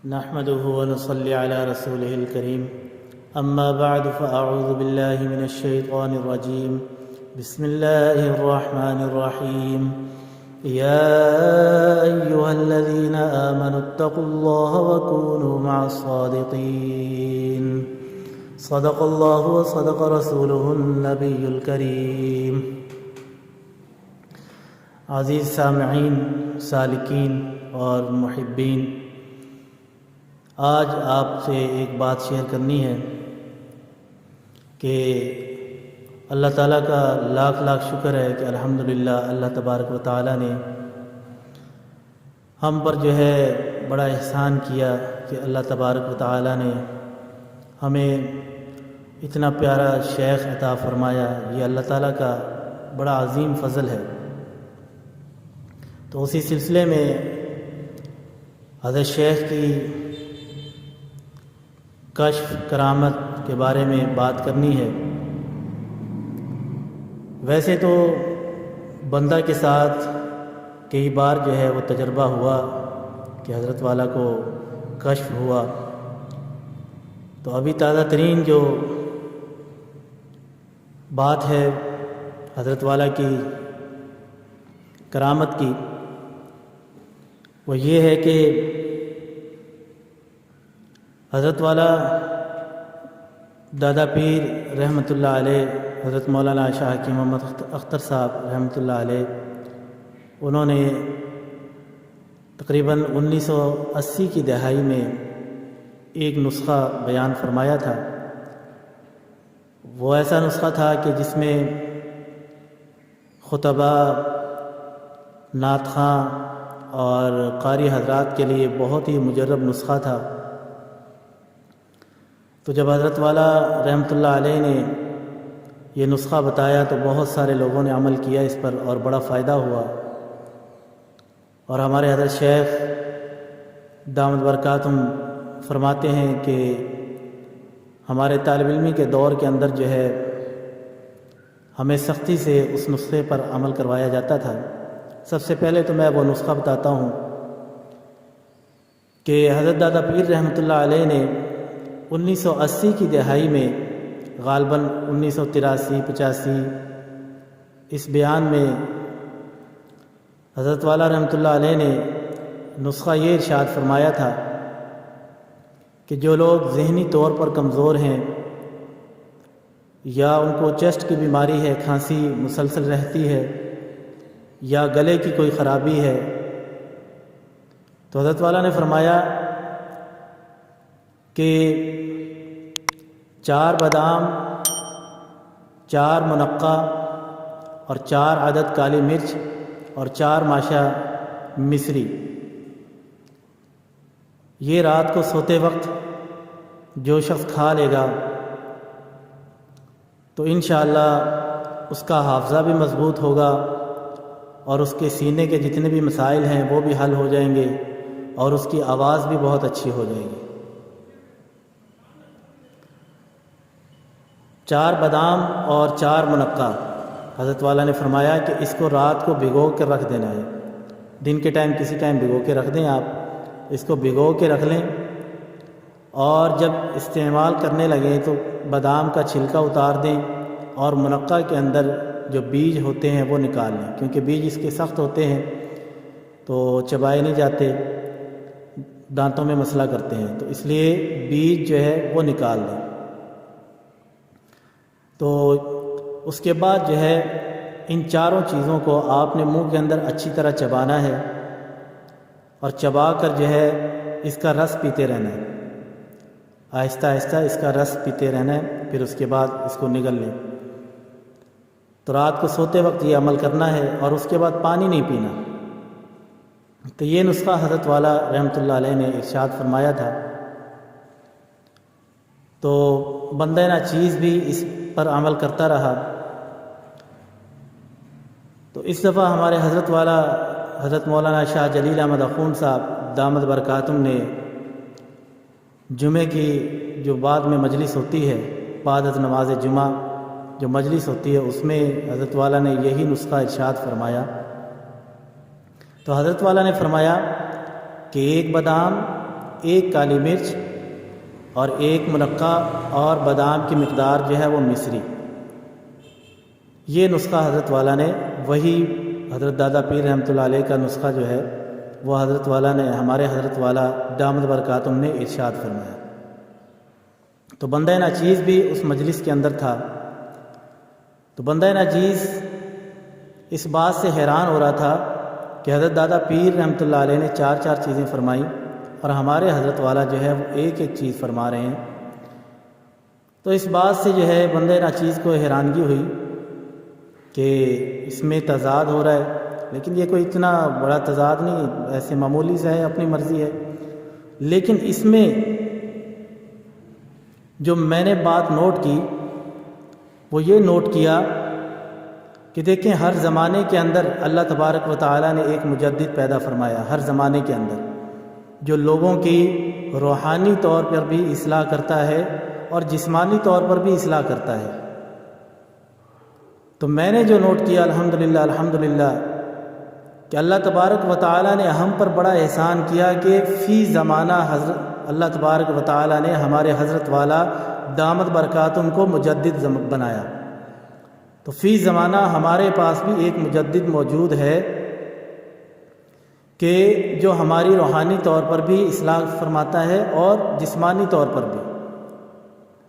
نحمده ونصلي على رسوله الكريم اما بعد فاعوذ بالله من الشيطان الرجيم بسم الله الرحمن الرحيم يا ايها الذين آمنوا اتقوا الله وكونوا مع الصادقين صدق الله وصدق رسوله النبي الكريم۔ عزیز سامعین، سالکین اور محبین، آج آپ سے ایک بات شیئر کرنی ہے کہ اللہ تعالیٰ کا لاکھ لاکھ شکر ہے کہ الحمدللہ اللہ تبارک و تعالیٰ نے ہم پر جو ہے بڑا احسان کیا کہ اللہ تبارک و تعالیٰ نے ہمیں اتنا پیارا شیخ عطا فرمایا۔ یہ اللہ تعالیٰ کا بڑا عظیم فضل ہے۔ تو اسی سلسلے میں حضرت شیخ کی کشف کرامت کے بارے میں بات کرنی ہے۔ ویسے تو بندہ کے ساتھ کئی بار جو ہے وہ تجربہ ہوا کہ حضرت والا کو کشف ہوا، تو ابھی تازہ ترین جو بات ہے حضرت والا کی کرامت کی، وہ یہ ہے کہ حضرت والا دادا پیر رحمۃ اللہ علیہ، حضرت مولانا شاہ حکیم محمد اختر صاحب رحمۃ اللہ علیہ، انہوں نے تقریباً 1980 کی دہائی میں ایک نسخہ بیان فرمایا تھا۔ وہ ایسا نسخہ تھا کہ جس میں خطبہ، نعت خواں اور قاری حضرات کے لیے بہت ہی مجرب نسخہ تھا۔ تو جب حضرت والا رحمۃ اللہ علیہ نے یہ نسخہ بتایا تو بہت سارے لوگوں نے عمل کیا اس پر اور بڑا فائدہ ہوا۔ اور ہمارے حضرت شیخ دامت برکاتہم فرماتے ہیں کہ ہمارے طالب علمی کے دور کے اندر جو ہے ہمیں سختی سے اس نسخے پر عمل کروایا جاتا تھا۔ سب سے پہلے تو میں وہ نسخہ بتاتا ہوں کہ حضرت دادا پیر رحمۃ اللہ علیہ نے 1980 کی دہائی میں، غالباً 1983-85 اس بیان میں حضرت والا رحمۃ اللہ علیہ نے نسخہ یہ ارشاد فرمایا تھا کہ جو لوگ ذہنی طور پر کمزور ہیں یا ان کو چیسٹ کی بیماری ہے، کھانسی مسلسل رہتی ہے یا گلے کی کوئی خرابی ہے، تو حضرت والا نے فرمایا کہ 4 بادام، 4 منقع اور 4 عدد کالی مرچ اور 4 ماشا مصری، یہ رات کو سوتے وقت جو شخص کھا لے گا تو انشاءاللہ اس کا حافظہ بھی مضبوط ہوگا اور اس کے سینے کے جتنے بھی مسائل ہیں وہ بھی حل ہو جائیں گے اور اس کی آواز بھی بہت اچھی ہو جائے گی۔ 4 بادام اور 4 منقع، حضرت والا نے فرمایا کہ اس کو رات کو بھگو کر رکھ دینا ہے۔ دن کے ٹائم کسی ٹائم بھگو کے رکھ دیں، آپ اس کو بھگو کے رکھ لیں اور جب استعمال کرنے لگیں تو بادام کا چھلکا اتار دیں اور منقع کے اندر جو بیج ہوتے ہیں وہ نکال لیں، کیونکہ بیج اس کے سخت ہوتے ہیں تو چبائے نہیں جاتے، دانتوں میں مسئلہ کرتے ہیں، تو اس لیے بیج جو ہے وہ نکال دیں۔ تو اس کے بعد جو ہے ان چاروں چیزوں کو آپ نے منہ کے اندر اچھی طرح چبانا ہے اور چبا کر جو ہے اس کا رس پیتے رہنا ہے، آہستہ آہستہ اس کا رس پیتے رہنا ہے، پھر اس کے بعد اس کو نگل لیں۔ تو رات کو سوتے وقت یہ عمل کرنا ہے اور اس کے بعد پانی نہیں پینا۔ تو یہ نسخہ حضرت والا رحمۃ اللہ علیہ نے ارشاد فرمایا تھا۔ تو بندہ نا چیز بھی اس پر عمل کرتا رہا۔ تو اس دفعہ ہمارے حضرت والا حضرت مولانا شاہ جلیل احمد اخون صاحب دامت برکاتہم نے جمعے کی جو بعد میں مجلس ہوتی ہے، بعد از نماز جمعہ جو مجلس ہوتی ہے، اس میں حضرت والا نے یہی نسخہ ارشاد فرمایا۔ تو حضرت والا نے فرمایا کہ 1 بادام، 1 کالی مرچ اور 1 منقع اور بادام کی مقدار جو ہے وہ مصری۔ یہ نسخہ حضرت والا نے، وہی حضرت دادا پیر رحمۃ اللہ علیہ کا نسخہ جو ہے وہ حضرت والا نے، ہمارے حضرت والا دامت برکاتہم نے ارشاد فرمایا۔ تو بندہ ناچیز بھی اس مجلس کے اندر تھا۔ تو بندہ ناچیز اس بات سے حیران ہو رہا تھا کہ حضرت دادا پیر رحمۃ اللہ علیہ نے 4 چیزیں فرمائیں اور ہمارے حضرت والا جو ہے وہ ایک چیز فرما رہے ہیں۔ تو اس بات سے جو ہے بندہ ناچیز کو حیرانگی ہوئی کہ اس میں تضاد ہو رہا ہے، لیکن یہ کوئی اتنا بڑا تضاد نہیں، ایسے معمولی سا ہے، اپنی مرضی ہے۔ لیکن اس میں جو میں نے بات نوٹ کی وہ یہ نوٹ کیا کہ دیکھیں ہر زمانے کے اندر اللہ تبارک و تعالیٰ نے ایک مجدد پیدا فرمایا، ہر زمانے کے اندر، جو لوگوں کی روحانی طور پر بھی اصلاح کرتا ہے اور جسمانی طور پر بھی اصلاح کرتا ہے۔ تو میں نے جو نوٹ کیا الحمدللہ کہ اللہ تبارک و تعالیٰ نے ہم پر بڑا احسان کیا کہ فی زمانہ حضرت اللہ تبارک و تعالیٰ نے ہمارے حضرت والا دامت برکاتہم کو مجدد بنایا۔ تو فی زمانہ ہمارے پاس بھی ایک مجدد موجود ہے کہ جو ہماری روحانی طور پر بھی اصلاح فرماتا ہے اور جسمانی طور پر بھی۔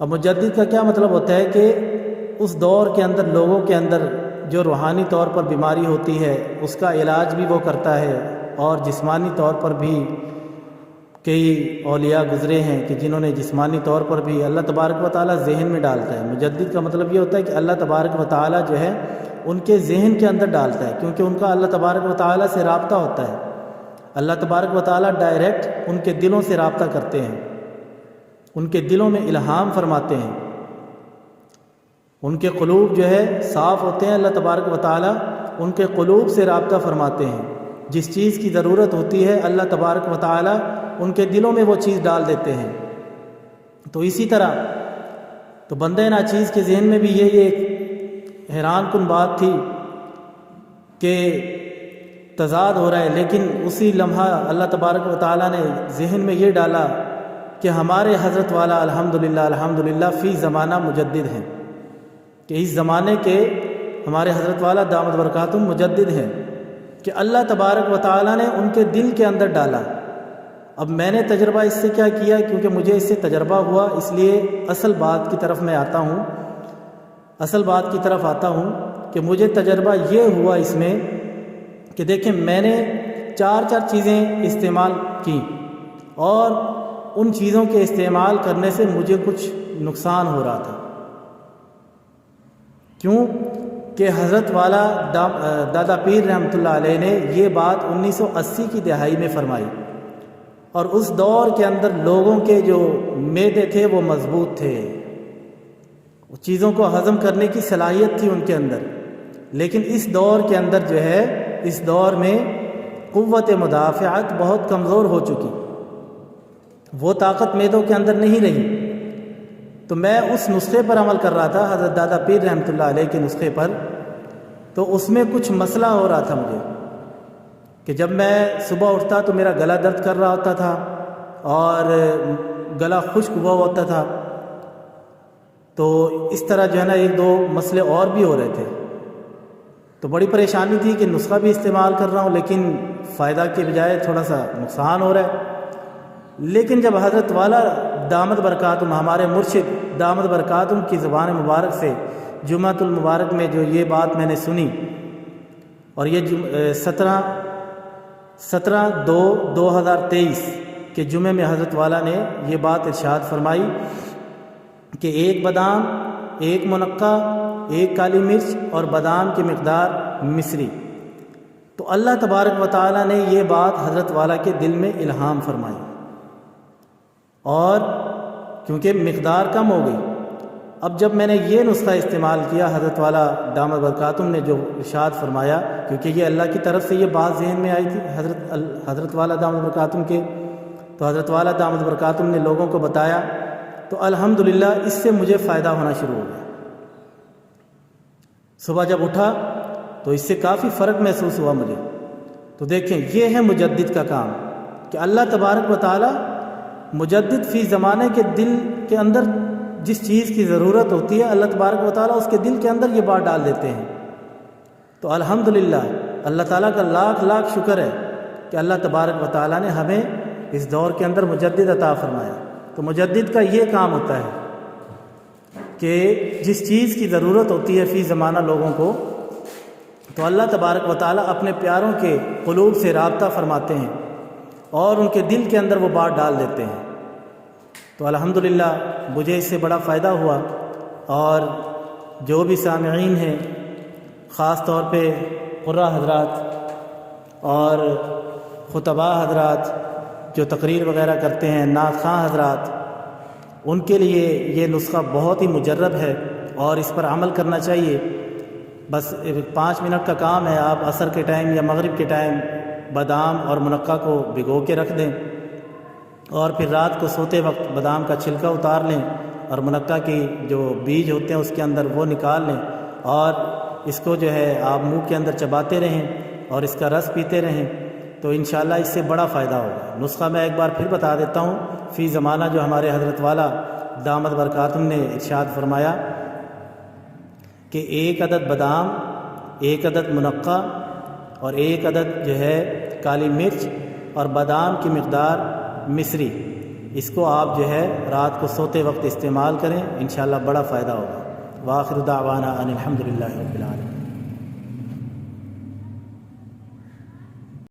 اب مجدد کا کیا مطلب ہوتا ہے کہ اس دور کے اندر لوگوں کے اندر جو روحانی طور پر بیماری ہوتی ہے اس کا علاج بھی وہ کرتا ہے، اور جسمانی طور پر بھی کئی اولیاء گزرے ہیں کہ جنہوں نے جسمانی طور پر بھی اللہ تبارک و تعالیٰ ذہن میں ڈالتا ہے۔ مجدد کا مطلب یہ ہوتا ہے کہ اللہ تبارک و تعالیٰ جو ہے ان کے ذہن کے اندر ڈالتا ہے، کیونکہ ان کا اللہ تبارک و تعالیٰ سے رابطہ ہوتا ہے۔ اللہ تبارک و تعالیٰ ڈائریکٹ ان کے دلوں سے رابطہ کرتے ہیں، ان کے دلوں میں الہام فرماتے ہیں، ان کے قلوب جو ہے صاف ہوتے ہیں، اللہ تبارک و تعالیٰ ان کے قلوب سے رابطہ فرماتے ہیں۔ جس چیز کی ضرورت ہوتی ہے اللہ تبارک و تعالیٰ ان کے دلوں میں وہ چیز ڈال دیتے ہیں۔ تو اسی طرح تو بندہ ناچیز کے ذہن میں بھی یہ ایک حیران کن بات تھی کہ تضاد ہو رہا ہے، لیکن اسی لمحہ اللہ تبارک و تعالیٰ نے ذہن میں یہ ڈالا کہ ہمارے حضرت والا الحمدللہ فی زمانہ مجدد ہیں، کہ اس زمانے کے ہمارے حضرت والا دامت برکاتہم مجدد ہیں، کہ اللہ تبارک و تعالیٰ نے ان کے دل کے اندر ڈالا۔ اب میں نے تجربہ اس سے کیا کیا، کیونکہ مجھے اس سے تجربہ ہوا، اس لیے اصل بات کی طرف آتا ہوں کہ مجھے تجربہ یہ ہوا اس میں کہ دیکھیں میں نے 4 چیزیں استعمال کی، اور ان چیزوں کے استعمال کرنے سے مجھے کچھ نقصان ہو رہا تھا۔ کیوں کہ حضرت والا دادا پیر رحمۃ اللہ علیہ نے یہ بات 1980 کی دہائی میں فرمائی، اور اس دور کے اندر لوگوں کے جو معدے تھے وہ مضبوط تھے، چیزوں کو ہضم کرنے کی صلاحیت تھی ان کے اندر۔ لیکن اس دور کے اندر جو ہے، اس دور میں قوت مدافعت بہت کمزور ہو چکی، وہ طاقت معدوں کے اندر نہیں رہی۔ تو میں اس نسخے پر عمل کر رہا تھا، حضرت دادا پیر رحمۃ اللہ علیہ کے نسخے پر، تو اس میں کچھ مسئلہ ہو رہا تھا مجھے کہ جب میں صبح اٹھتا تو میرا گلا درد کر رہا ہوتا تھا اور گلا خشک ہوا ہوتا تھا۔ تو اس طرح جو ہے نا 1-2 مسئلے اور بھی ہو رہے تھے، تو بڑی پریشانی تھی کہ نسخہ بھی استعمال کر رہا ہوں لیکن فائدہ کے بجائے تھوڑا سا نقصان ہو رہا ہے۔ لیکن جب حضرت والا دامت برکاتہم، ہمارے مرشد دامت برکاتہم کی زبان مبارک سے جمعۃ المبارک میں جو یہ بات میں نے سنی، اور یہ 17/2/2023 کے جمعے میں حضرت والا نے یہ بات ارشاد فرمائی کہ 1 بادام، 1 منقع، 1 کالی مرچ اور بادام کی مقدار مصری۔ تو اللہ تبارک و تعالیٰ نے یہ بات حضرت والا کے دل میں الہام فرمائی، اور کیونکہ مقدار کم ہو گئی، اب جب میں نے یہ نسخہ استعمال کیا حضرت والا دامت برکاتہم نے جو ارشاد فرمایا، کیونکہ یہ اللہ کی طرف سے یہ بات ذہن میں آئی تھی حضرت والا دامت برکاتہم کے، تو حضرت والا دامت برکاتہم نے لوگوں کو بتایا، تو الحمدللہ اس سے مجھے فائدہ ہونا شروع ہو گیا۔ صبح جب اٹھا تو اس سے کافی فرق محسوس ہوا مجھے۔ تو دیکھیں یہ ہے مجدد کا کام کہ اللہ تبارک و تعالیٰ مجدد فی زمانے کے دل کے اندر جس چیز کی ضرورت ہوتی ہے اللہ تبارک و تعالیٰ اس کے دل کے اندر یہ بات ڈال دیتے ہیں۔ تو الحمدللہ اللہ تعالیٰ کا لاکھ لاکھ شکر ہے کہ اللہ تبارک و تعالیٰ نے ہمیں اس دور کے اندر مجدد عطا فرمایا۔ تو مجدد کا یہ کام ہوتا ہے کہ جس چیز کی ضرورت ہوتی ہے فی زمانہ لوگوں کو، تو اللہ تبارک و تعالیٰ اپنے پیاروں کے قلوب سے رابطہ فرماتے ہیں اور ان کے دل کے اندر وہ بات ڈال دیتے ہیں۔ تو الحمدللہ مجھے اس سے بڑا فائدہ ہوا، اور جو بھی سامعین ہیں خاص طور پہ قراء حضرات اور خطباء حضرات جو تقریر وغیرہ کرتے ہیں، نعت خواں حضرات، ان کے لیے یہ نسخہ بہت ہی مجرب ہے اور اس پر عمل کرنا چاہیے۔ بس 5 منٹ کا کام ہے، آپ عصر کے ٹائم یا مغرب کے ٹائم بادام اور منقع کو بھگو کے رکھ دیں، اور پھر رات کو سوتے وقت بادام کا چھلکا اتار لیں اور منقع کی جو بیج ہوتے ہیں اس کے اندر وہ نکال لیں، اور اس کو جو ہے آپ منہ کے اندر چباتے رہیں اور اس کا رس پیتے رہیں، تو انشاءاللہ اس سے بڑا فائدہ ہوگا۔ نسخہ میں ایک بار پھر بتا دیتا ہوں۔ فی زمانہ جو ہمارے حضرت والا دامت برکاتہم نے ارشاد فرمایا کہ 1 عدد بادام، 1 عدد منقع اور 1 عدد جو ہے کالی مرچ اور بادام کی مقدار مصری، اس کو آپ جو ہے رات کو سوتے وقت استعمال کریں، انشاءاللہ بڑا فائدہ ہوگا۔ وآخر دعوانا ان الحمدللہ رب العالمین۔